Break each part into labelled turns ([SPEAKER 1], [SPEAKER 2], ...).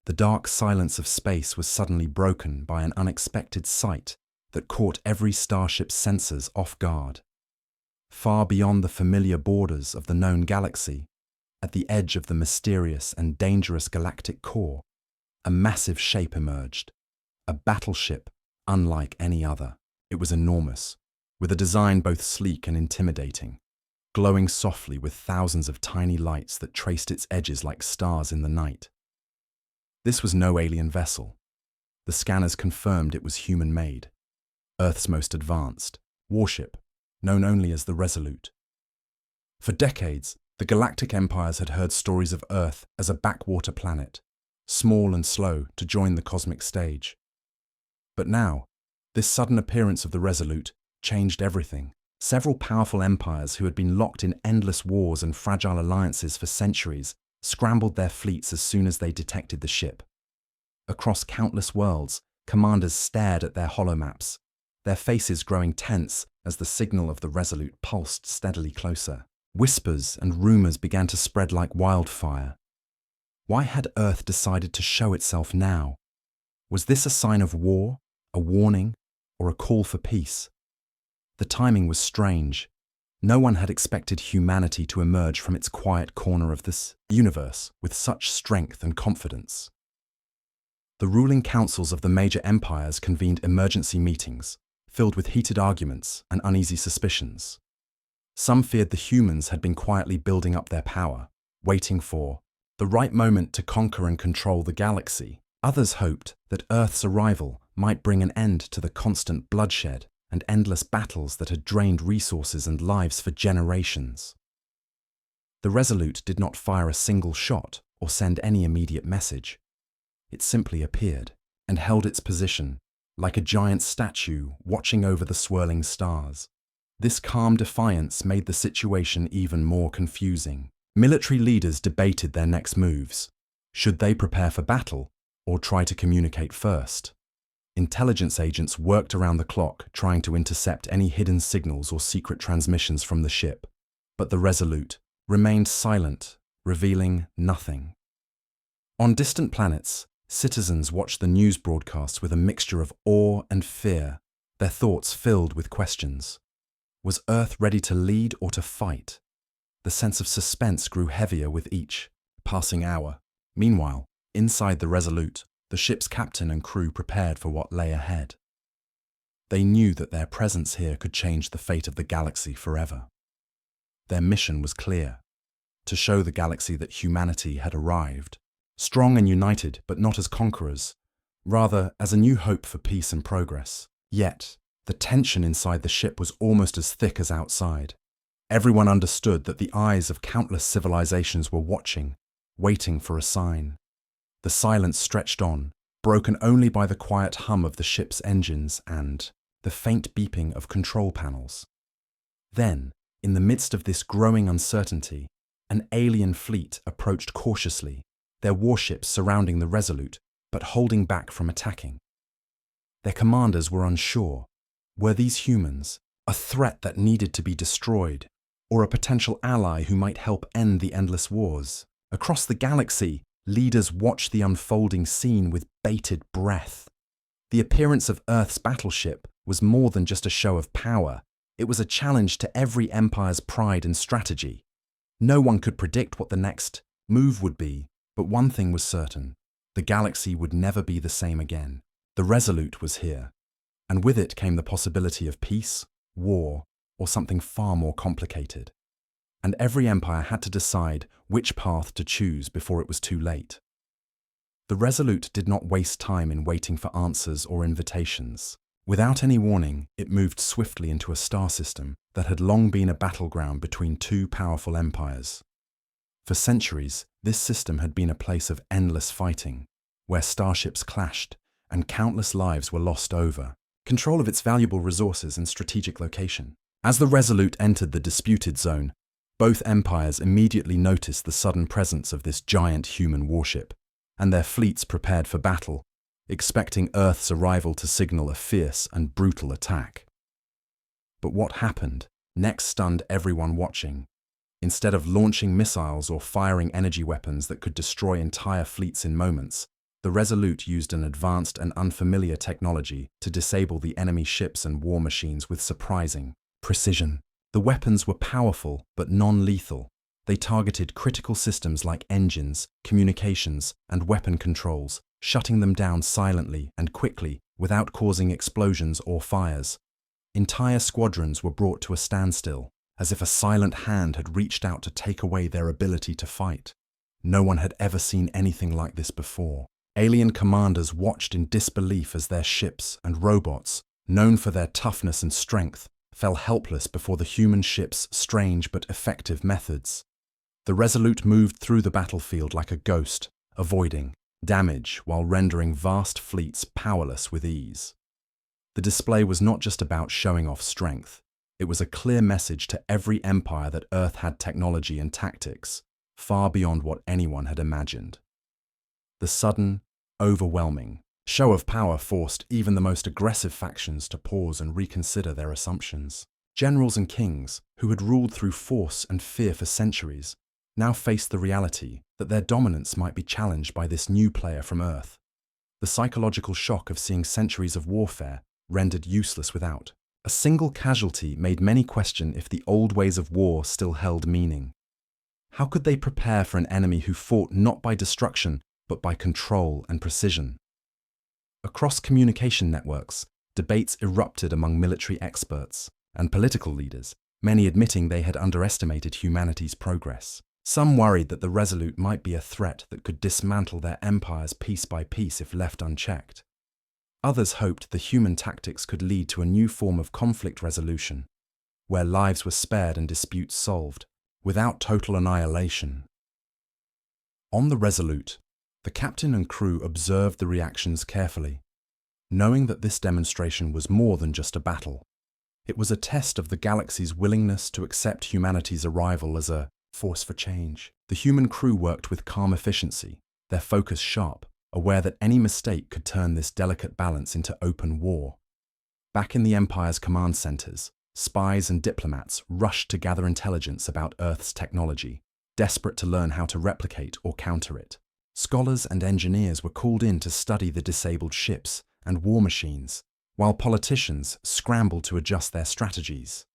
[SPEAKER 1] The dark silence of space was suddenly broken by an unexpected sight that caught every starship's sensors off guard. Far beyond the familiar borders of the known galaxy, at the edge of the mysterious and dangerous galactic core, a massive shape emerged, a battleship unlike any other. It was enormous, with a design both sleek and intimidating, glowing softly with thousands of tiny lights that traced its edges like stars in the night. This was no alien vessel. The scanners confirmed it was human-made, Earth's most advanced warship, known only as the Resolute. For decades, the galactic empires had heard stories of Earth as a backwater planet, small and slow to join the cosmic stage. But now, this sudden appearance of the Resolute changed everything. Several powerful empires who had been locked in endless wars and fragile alliances for centuries scrambled their fleets as soon as they detected the ship. Across countless worlds, commanders stared at their holomaps, their faces growing tense as the signal of the Resolute pulsed steadily closer. Whispers and rumors began to spread like wildfire. Why had Earth decided to show itself now? Was this a sign of war, a warning, or a call for peace? The timing was strange. No one had expected humanity to emerge from its quiet corner of this universe with such strength and confidence. The ruling councils of the major empires convened emergency meetings, filled with heated arguments and uneasy suspicions. Some feared the humans had been quietly building up their power, waiting for the right moment to conquer and control the galaxy. Others hoped that Earth's arrival might bring an end to the constant bloodshed and endless battles that had drained resources and lives for generations. The Resolute did not fire a single shot or send any immediate message. It simply appeared and held its position, like a giant statue watching over the swirling stars. This calm defiance made the situation even more confusing. Military leaders debated their next moves. Should they prepare for battle or try to communicate first? Intelligence agents worked around the clock trying to intercept any hidden signals or secret transmissions from the ship, but the Resolute remained silent, revealing nothing. On distant planets, citizens watched the news broadcasts with a mixture of awe and fear, their thoughts filled with questions. Was Earth ready to lead or to fight? The sense of suspense grew heavier with each passing hour. Meanwhile, inside the Resolute, the ship's captain and crew prepared for what lay ahead. They knew that their presence here could change the fate of the galaxy forever. Their mission was clear: to show the galaxy that humanity had arrived, strong and united, but not as conquerors, rather as a new hope for peace and progress. Yet, the tension inside the ship was almost as thick as outside. Everyone understood that the eyes of countless civilizations were watching, waiting for a sign. The silence stretched on, broken only by the quiet hum of the ship's engines and the faint beeping of control panels. Then, in the midst of this growing uncertainty, an alien fleet approached cautiously, their warships surrounding the Resolute, but holding back from attacking. Their commanders were unsure. Were these humans a threat that needed to be destroyed, or a potential ally who might help end the endless wars? Across the galaxy, leaders watched the unfolding scene with bated breath. The appearance of Earth's battleship was more than just a show of power. It was a challenge to every empire's pride and strategy. No one could predict what the next move would be, but one thing was certain: the galaxy would never be the same again. The Resolute was here, and with it came the possibility of peace, war, or something far more complicated. And every empire had to decide which path to choose before it was too late. The Resolute did not waste time in waiting for answers or invitations. Without any warning, it moved swiftly into a star system that had long been a battleground between two powerful empires. For centuries, this system had been a place of endless fighting, where starships clashed and countless lives were lost over control of its valuable resources and strategic location. As the Resolute entered the disputed zone, both empires immediately noticed the sudden presence of this giant human warship, and their fleets prepared for battle, expecting Earth's arrival to signal a fierce and brutal attack. But what happened next stunned everyone watching. Instead of launching missiles or firing energy weapons that could destroy entire fleets in moments, The Resolute used an advanced and unfamiliar technology to disable the enemy ships and war machines with surprising precision. The weapons were powerful but non-lethal. They targeted critical systems like engines, communications, and weapon controls, shutting them down silently and quickly without causing explosions or fires. Entire squadrons were brought to a standstill, as if a silent hand had reached out to take away their ability to fight. No one had ever seen anything like this before. Alien commanders watched in disbelief as their ships and robots, known for their toughness and strength, fell helpless before the human ship's strange but effective methods. The Resolute moved through the battlefield like a ghost, avoiding damage while rendering vast fleets powerless with ease. The display was not just about showing off strength. It was a clear message to every empire that Earth had technology and tactics, far beyond what anyone had imagined. The sudden, overwhelming show of power forced even the most aggressive factions to pause and reconsider their assumptions. Generals and kings, who had ruled through force and fear for centuries, now faced the reality that their dominance might be challenged by this new player from Earth. The psychological shock of seeing centuries of warfare rendered useless without a single casualty made many question if the old ways of war still held meaning. How could they prepare for an enemy who fought not by destruction, but by control and precision? Across communication networks, debates erupted among military experts and political leaders, many admitting they had underestimated humanity's progress. Some worried that the Resolute might be a threat that could dismantle their empires piece by piece if left unchecked. Others hoped the human tactics could lead to a new form of conflict resolution, where lives were spared and disputes solved, without total annihilation. On the Resolute, the captain and crew observed the reactions carefully, knowing that this demonstration was more than just a battle. It was a test of the galaxy's willingness to accept humanity's arrival as a force for change. The human crew worked with calm efficiency, their focus sharp, aware that any mistake could turn this delicate balance into open war. Back in the Empire's command centers, spies and diplomats rushed to gather intelligence about Earth's technology, desperate to learn how to replicate or counter it. Scholars and engineers were called in to study the disabled ships and war machines, while politicians scrambled to adjust their strategies.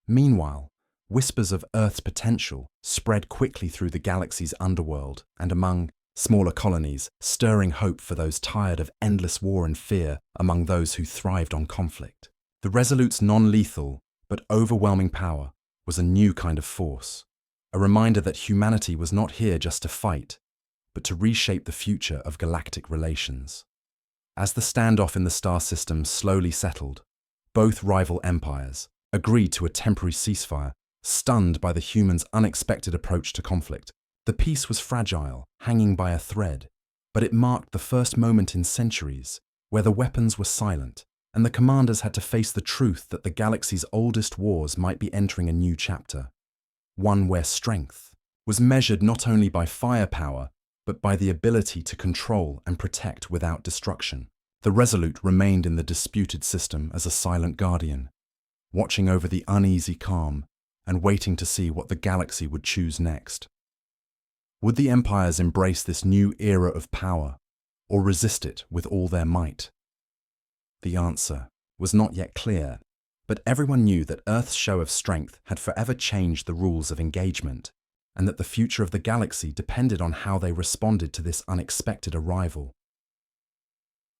[SPEAKER 1] Meanwhile, whispers of Earth's potential spread quickly through the galaxy's underworld and among smaller colonies, stirring hope for those tired of endless war and fear among those who thrived on conflict. The Resolute's non-lethal but overwhelming power was a new kind of force, a reminder that humanity was not here just to fight, but to reshape the future of galactic relations. As the standoff in the star system slowly settled, both rival empires agreed to a temporary ceasefire, stunned by the humans' unexpected approach to conflict. The peace was fragile, hanging by a thread, but it marked the first moment in centuries where the weapons were silent and the commanders had to face the truth that the galaxy's oldest wars might be entering a new chapter, one where strength was measured not only by firepower, but by the ability to control and protect without destruction. The Resolute remained in the disputed system as a silent guardian, watching over the uneasy calm and waiting to see what the galaxy would choose next. Would the empires embrace this new era of power, or resist it with all their might? The answer was not yet clear, but everyone knew that Earth's show of strength had forever changed the rules of engagement, and that the future of the galaxy depended on how they responded to this unexpected arrival.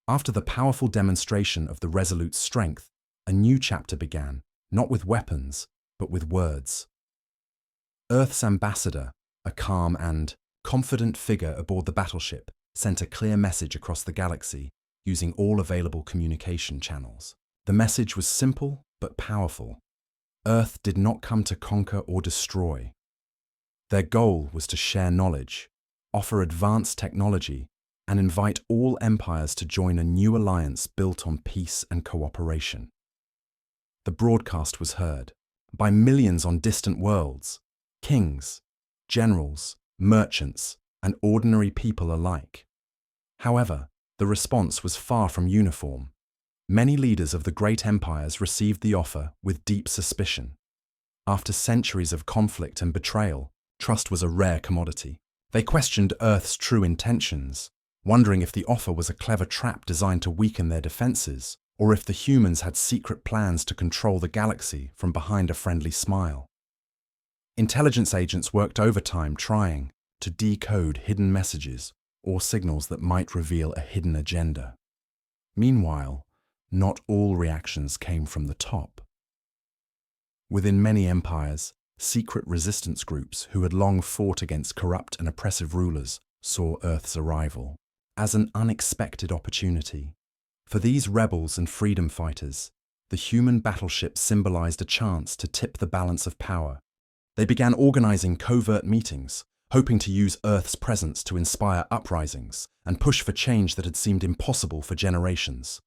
[SPEAKER 1] After the powerful demonstration of the Resolute's strength, a new chapter began, not with weapons, but with words. Earth's ambassador, a calm and confident figure aboard the battleship, sent a clear message across the galaxy using all available communication channels. The message was simple but powerful. Earth did not come to conquer or destroy. Their goal was to share knowledge, offer advanced technology, and invite all empires to join a new alliance built on peace and cooperation. The broadcast was heard by millions on distant worlds, kings, generals, merchants, and ordinary people alike. However, the response was far from uniform. Many leaders of the great empires received the offer with deep suspicion. After centuries of conflict and betrayal, trust was a rare commodity. They questioned Earth's true intentions, wondering if the offer was a clever trap designed to weaken their defenses, or if the humans had secret plans to control the galaxy from behind a friendly smile. Intelligence agents worked overtime trying to decode hidden messages or signals that might reveal a hidden agenda. Meanwhile, not all reactions came from the top. Within many empires, secret resistance groups who had long fought against corrupt and oppressive rulers saw Earth's arrival as an unexpected opportunity. For these rebels and freedom fighters, the human battleship symbolized a chance to tip the balance of power. They began organizing covert meetings, hoping to use Earth's presence to inspire uprisings and push for change that had seemed impossible for generations.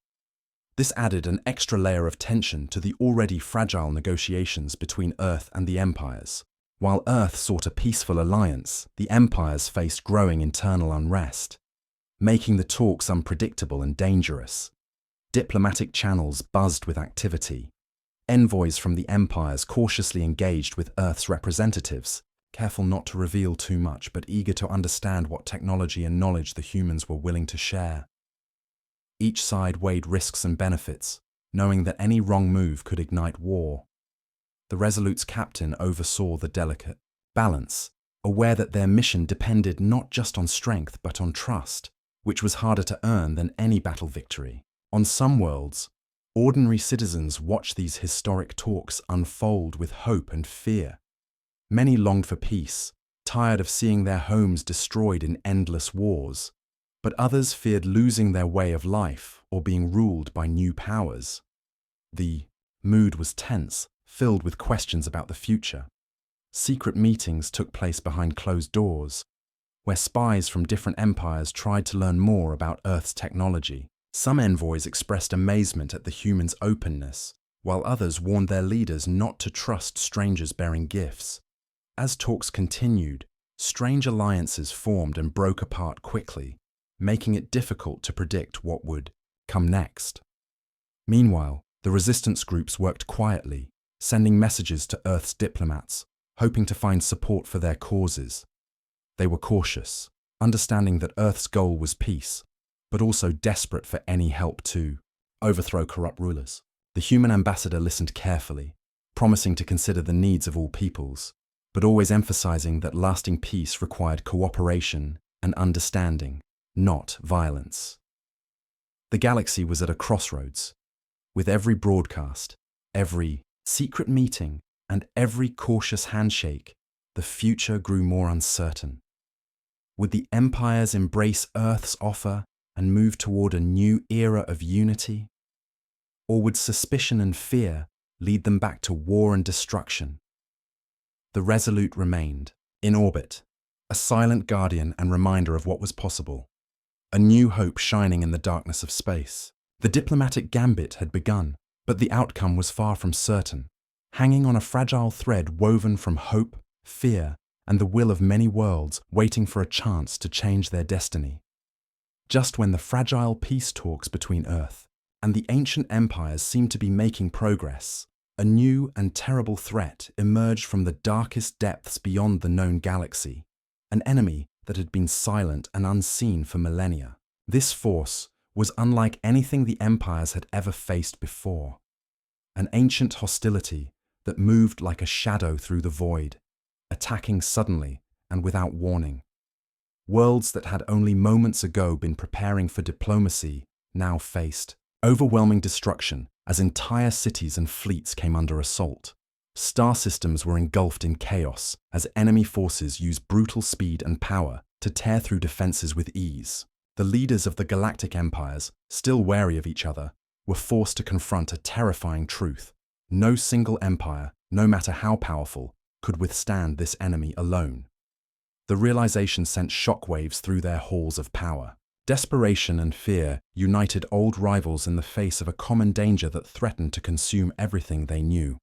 [SPEAKER 1] This added an extra layer of tension to the already fragile negotiations between Earth and the empires. While Earth sought a peaceful alliance, the empires faced growing internal unrest, making the talks unpredictable and dangerous. Diplomatic channels buzzed with activity. Envoys from the empires cautiously engaged with Earth's representatives, careful not to reveal too much but eager to understand what technology and knowledge the humans were willing to share. Each side weighed risks and benefits, knowing that any wrong move could ignite war. The Resolute's captain oversaw the delicate balance, aware that their mission depended not just on strength but on trust, which was harder to earn than any battle victory. On some worlds, ordinary citizens watched these historic talks unfold with hope and fear. Many longed for peace, tired of seeing their homes destroyed in endless wars, but others feared losing their way of life or being ruled by new powers. The mood was tense, filled with questions about the future. Secret meetings took place behind closed doors, where spies from different empires tried to learn more about Earth's technology. Some envoys expressed amazement at the humans' openness, while others warned their leaders not to trust strangers bearing gifts. As talks continued, strange alliances formed and broke apart quickly, making it difficult to predict what would come next. Meanwhile, the resistance groups worked quietly, sending messages to Earth's diplomats, hoping to find support for their causes. They were cautious, understanding that Earth's goal was peace, but also desperate for any help to overthrow corrupt rulers. The human ambassador listened carefully, promising to consider the needs of all peoples, but always emphasizing that lasting peace required cooperation and understanding, not violence. The galaxy was at a crossroads. With every broadcast, every secret meeting, and every cautious handshake, the future grew more uncertain. Would the empires embrace Earth's offer and move toward a new era of unity? Or would suspicion and fear lead them back to war and destruction? The Resolute remained, in orbit, a silent guardian and reminder of what was possible, a new hope shining in the darkness of space. The diplomatic gambit had begun, but the outcome was far from certain, hanging on a fragile thread woven from hope, fear, and the will of many worlds waiting for a chance to change their destiny. Just when the fragile peace talks between Earth and the ancient empires seemed to be making progress, a new and terrible threat emerged from the darkest depths beyond the known galaxy, an enemy that had been silent and unseen for millennia. This force was unlike anything the empires had ever faced before, an ancient hostility that moved like a shadow through the void, attacking suddenly and without warning. Worlds that had only moments ago been preparing for diplomacy now faced overwhelming destruction as entire cities and fleets came under assault. Star systems were engulfed in chaos as enemy forces used brutal speed and power to tear through defenses with ease. The leaders of the galactic empires, still wary of each other, were forced to confront a terrifying truth. No single empire, no matter how powerful, could withstand this enemy alone. The realization sent shockwaves through their halls of power. Desperation and fear united old rivals in the face of a common danger that threatened to consume everything they knew.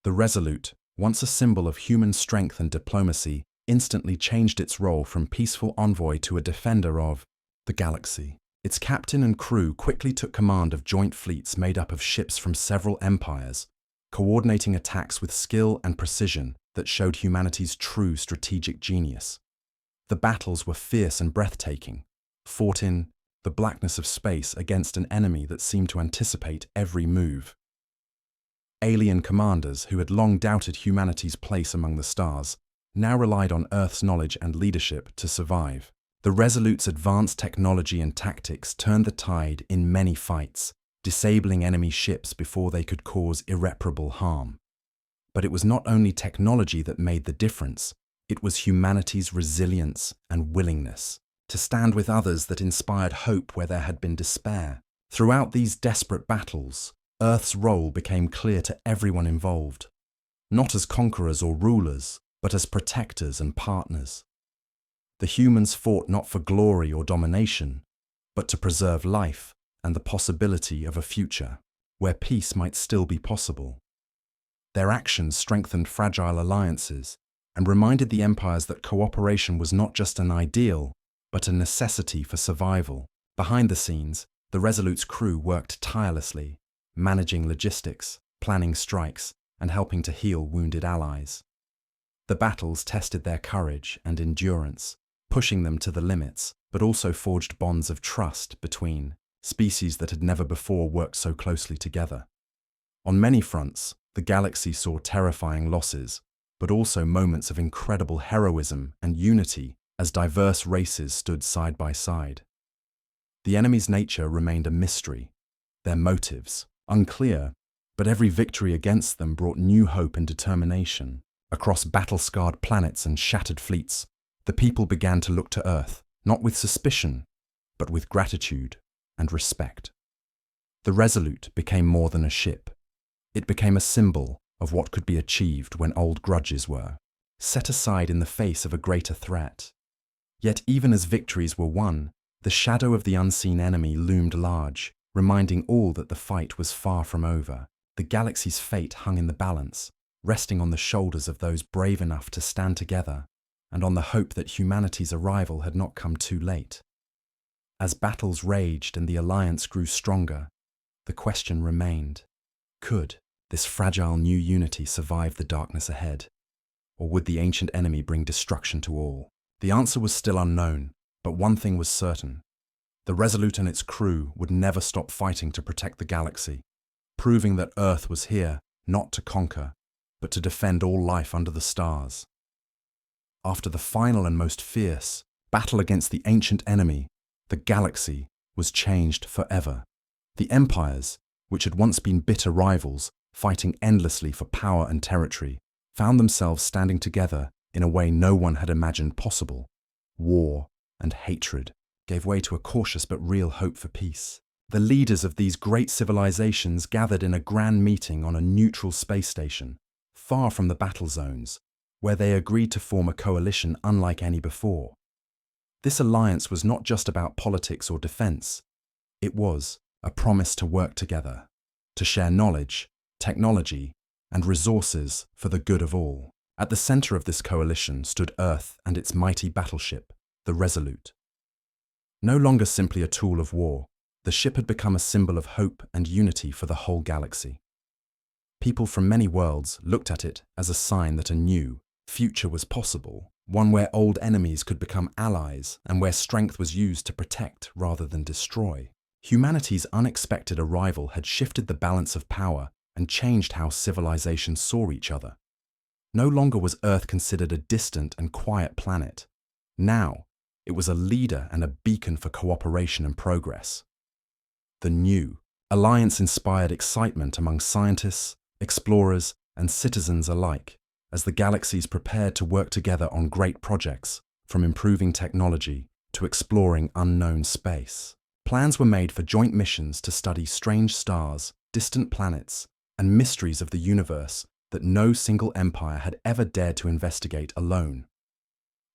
[SPEAKER 1] The Resolute, once a symbol of human strength and diplomacy, instantly changed its role from peaceful envoy to a defender of the galaxy. Its captain and crew quickly took command of joint fleets made up of ships from several empires, coordinating attacks with skill and precision that showed humanity's true strategic genius. The battles were fierce and breathtaking, fought in the blackness of space against an enemy that seemed to anticipate every move. Alien commanders who had long doubted humanity's place among the stars now relied on Earth's knowledge and leadership to survive. The Resolute's advanced technology and tactics turned the tide in many fights, disabling enemy ships before they could cause irreparable harm. But it was not only technology that made the difference, it was humanity's resilience and willingness to stand with others that inspired hope where there had been despair. Throughout these desperate battles, Earth's role became clear to everyone involved, not as conquerors or rulers, but as protectors and partners. The humans fought not for glory or domination, but to preserve life and the possibility of a future where peace might still be possible. Their actions strengthened fragile alliances and reminded the empires that cooperation was not just an ideal, but a necessity for survival. Behind the scenes, the Resolute's crew worked tirelessly, managing logistics, planning strikes, and helping to heal wounded allies. The battles tested their courage and endurance, pushing them to the limits, but also forged bonds of trust between species that had never before worked so closely together. On many fronts, the galaxy saw terrifying losses, but also moments of incredible heroism and unity as diverse races stood side by side. The enemy's nature remained a mystery, their motives unclear, but every victory against them brought new hope and determination. Across battle-scarred planets and shattered fleets, the people began to look to Earth, not with suspicion, but with gratitude and respect. The Resolute became more than a ship. It became a symbol of what could be achieved when old grudges were set aside in the face of a greater threat. Yet even as victories were won, the shadow of the unseen enemy loomed large, reminding all that the fight was far from over. The galaxy's fate hung in the balance, resting on the shoulders of those brave enough to stand together, and on the hope that humanity's arrival had not come too late. As battles raged and the alliance grew stronger, the question remained: could this fragile new unity survive the darkness ahead? Or would the ancient enemy bring destruction to all? The answer was still unknown, but one thing was certain. The Resolute and its crew would never stop fighting to protect the galaxy, proving that Earth was here not to conquer, but to defend all life under the stars. After the final and most fierce battle against the ancient enemy, the galaxy was changed forever. The empires, which had once been bitter rivals, fighting endlessly for power and territory, found themselves standing together in a way no one had imagined possible. War and hatred gave way to a cautious but real hope for peace. The leaders of these great civilizations gathered in a grand meeting on a neutral space station, far from the battle zones, where they agreed to form a coalition unlike any before. This alliance was not just about politics or defense. It was a promise to work together, to share knowledge, technology, and resources for the good of all. At the center of this coalition stood Earth and its mighty battleship, the Resolute. No longer simply a tool of war, the ship had become a symbol of hope and unity for the whole galaxy. People from many worlds looked at it as a sign that a new future was possible, one where old enemies could become allies and where strength was used to protect rather than destroy. Humanity's unexpected arrival had shifted the balance of power and changed how civilizations saw each other. No longer was Earth considered a distant and quiet planet. Now, it was a leader and a beacon for cooperation and progress. The new alliance inspired excitement among scientists, explorers, and citizens alike, as the galaxies prepared to work together on great projects, from improving technology to exploring unknown space. Plans were made for joint missions to study strange stars, distant planets, and mysteries of the universe that no single empire had ever dared to investigate alone.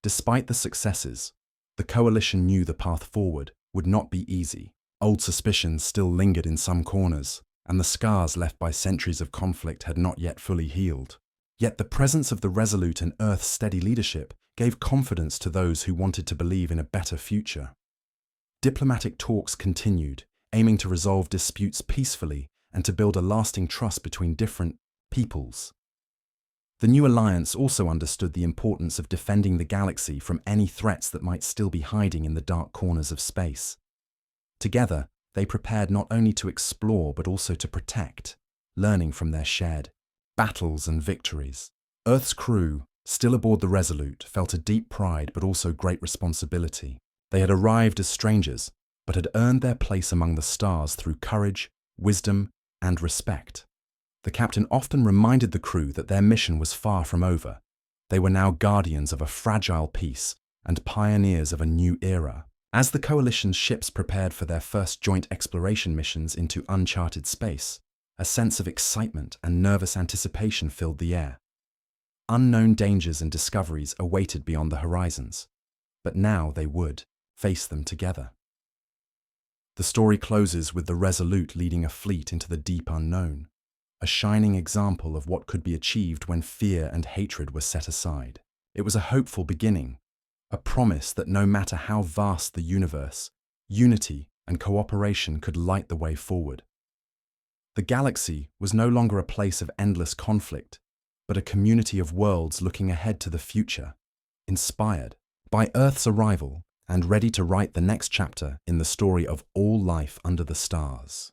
[SPEAKER 1] Despite the successes, the coalition knew the path forward would not be easy. Old suspicions still lingered in some corners, and the scars left by centuries of conflict had not yet fully healed. Yet the presence of the Resolute and Earth's steady leadership gave confidence to those who wanted to believe in a better future. Diplomatic talks continued, aiming to resolve disputes peacefully and to build a lasting trust between different peoples. The new alliance also understood the importance of defending the galaxy from any threats that might still be hiding in the dark corners of space. Together, they prepared not only to explore but also to protect, learning from their shared battles and victories. Earth's crew, still aboard the Resolute, felt a deep pride but also great responsibility. They had arrived as strangers, but had earned their place among the stars through courage, wisdom, and respect. The captain often reminded the crew that their mission was far from over. They were now guardians of a fragile peace and pioneers of a new era. As the Coalition's ships prepared for their first joint exploration missions into uncharted space, a sense of excitement and nervous anticipation filled the air. Unknown dangers and discoveries awaited beyond the horizons, but now they would face them together. The story closes with the Resolute leading a fleet into the deep unknown, a shining example of what could be achieved when fear and hatred were set aside. It was a hopeful beginning, a promise that no matter how vast the universe, unity and cooperation could light the way forward. The galaxy was no longer a place of endless conflict, but a community of worlds looking ahead to the future, inspired by Earth's arrival and ready to write the next chapter in the story of all life under the stars.